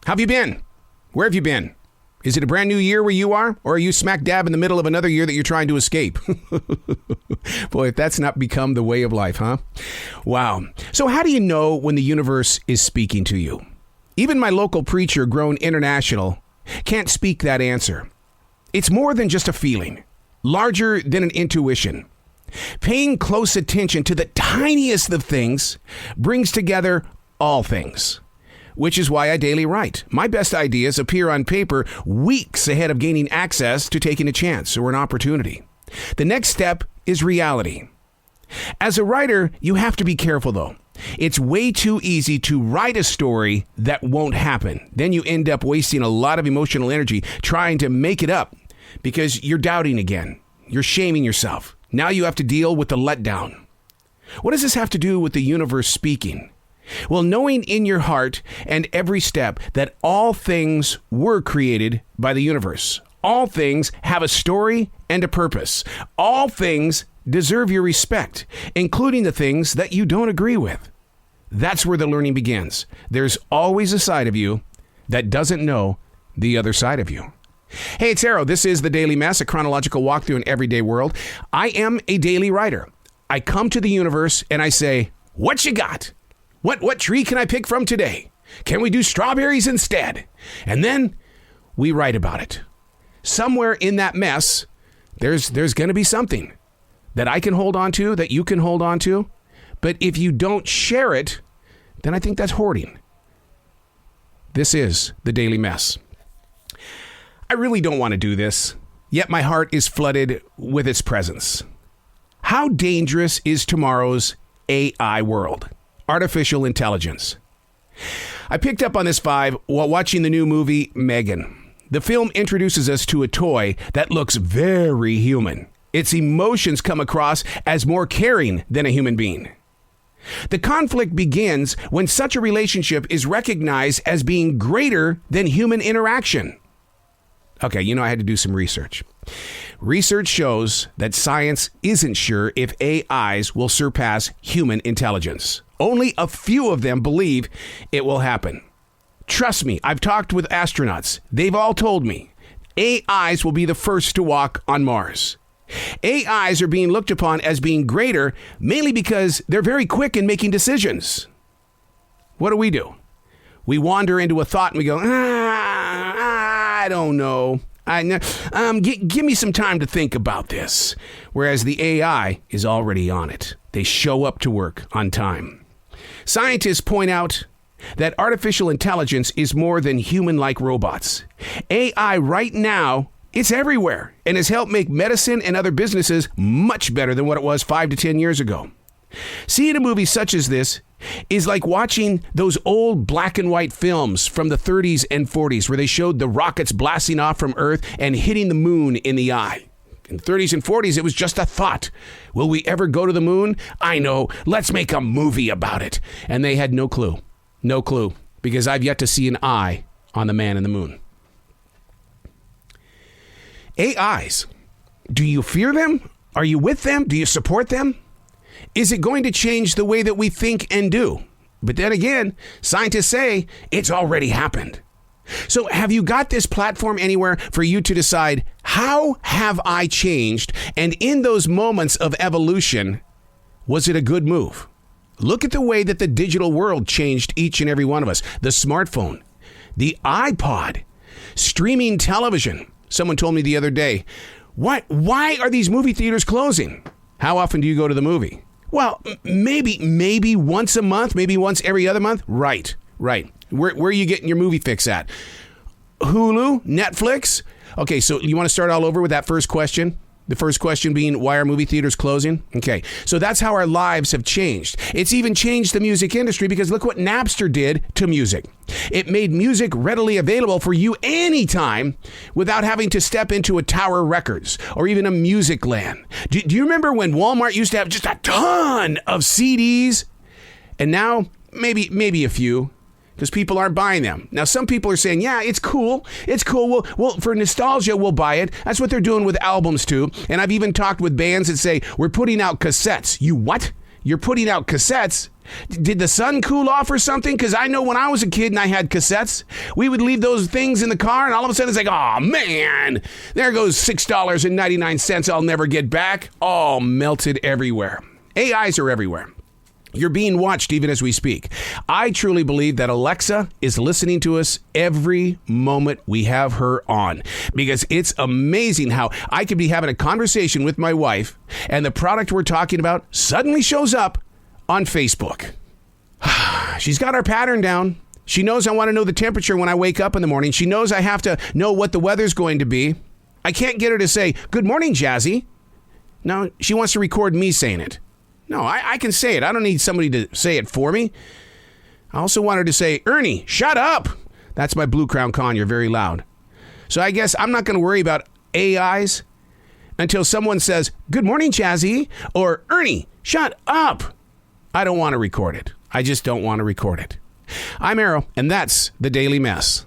How have you been? Where have you been? Is it a brand new year where you are? Or are you smack dab in the middle of another year that you're trying to escape? Boy, if that's not become the way of life, huh? Wow. So how do you know when the universe is speaking to you? Even my local preacher, Grown International, can't speak that answer. It's more than just a feeling, larger than an intuition. Paying close attention to the tiniest of things brings together all things. Which is why I daily write. My best ideas appear on paper weeks ahead of gaining access to taking a chance or an opportunity. The next step is reality. As a writer, you have to be careful, though. It's way too easy to write a story that won't happen. Then you end up wasting a lot of emotional energy trying to make it up because you're doubting again. You're shaming yourself. Now you have to deal with the letdown. What does this have to do with the universe speaking? Well, knowing in your heart and every step that all things were created by the universe. All things have a story and a purpose. All things deserve your respect, including the things that you don't agree with. That's where the learning begins. There's always a side of you that doesn't know the other side of you. Hey, it's Arrow. This is The Daily Mess, a chronological walkthrough in everyday world. I am a daily writer. I come to the universe and I say, what you got? What tree can I pick from today? Can we do strawberries instead? And then we write about it. Somewhere in that mess, there's going to be something that I can hold on to, that you can hold on to. But if you don't share it, then I think that's hoarding. This is The Daily Mess. I really don't want to do this, yet my heart is flooded with its presence. How dangerous is tomorrow's AI world? Artificial intelligence. I picked up on this vibe while watching the new movie Megan. The film introduces us to a toy that looks very human. Its emotions come across as more caring than a human being. The conflict begins when such a relationship is recognized as being greater than human interaction. Okay, I had to do some research. Research shows that science isn't sure if AIs will surpass human intelligence. Only a few of them believe it will happen. Trust me, I've talked with astronauts. They've all told me AIs will be the first to walk on Mars. AIs are being looked upon as being greater mainly because they're very quick in making decisions. What do? We wander into a thought and we go, I don't know. Give me some time to think about this. Whereas the AI is already on it. They show up to work on time. Scientists point out that artificial intelligence is more than human-like robots. AI right now, it's everywhere and has helped make medicine and other businesses much better than what it was 5 to 10 years ago. Seeing a movie such as this is like watching those old black and white films from the 30s and 40s where they showed the rockets blasting off from Earth and hitting the moon in the eye. In the 30s and 40s, it was just a thought. Will we ever go to the moon? I know. Let's make a movie about it. And they had no clue. No clue. Because I've yet to see an eye on the man in the moon. AIs. Do you fear them? Are you with them? Do you support them? Is it going to change the way that we think and do? But then again, scientists say it's already happened. So have you got this platform anywhere for you to decide, how have I changed? And in those moments of evolution, was it a good move? Look at the way that the digital world changed each and every one of us. The smartphone, the iPod, streaming television. Someone told me the other day, why are these movie theaters closing? How often do you go to the movie? Well, maybe once a month, maybe once every other month. Right. Where are you getting your movie fix at? Hulu? Netflix? Okay, so you want to start all over with that first question? The first question being, why are movie theaters closing? Okay, so that's how our lives have changed. It's even changed the music industry because look what Napster did to music. It made music readily available for you anytime without having to step into a Tower Records or even a Music Land. Do you remember when Walmart used to have just a ton of CDs? And now, maybe a few. Because people aren't buying them. Now, some people are saying, yeah, it's cool. It's cool. Well, for nostalgia, we'll buy it. That's what they're doing with albums, too. And I've even talked with bands that say, we're putting out cassettes. You what? you're putting out cassettes. Did the sun cool off or something? Because I know when I was a kid and I had cassettes, we would leave those things in the car, and all of a sudden it's like, oh, man, there goes $6.99 I'll never get back. All melted everywhere. AIs are everywhere. You're being watched even as we speak. I truly believe that Alexa is listening to us every moment we have her on, because it's amazing how I could be having a conversation with my wife and the product we're talking about suddenly shows up on Facebook. She's got our pattern down. She knows I want to know the temperature when I wake up in the morning. She knows I have to know what the weather's going to be. I can't get her to say, "Good morning, Jazzy." No, she wants to record me saying it. No, I can say it. I don't need somebody to say it for me. I also want her to say, "Ernie, shut up." That's my Blue Crown Con. You're very loud. So I guess I'm not going to worry about AIs until someone says, "Good morning, Jazzy," or "Ernie, shut up." I don't want to record it. I just don't want to record it. I'm Arrow, and that's The Daily Mess.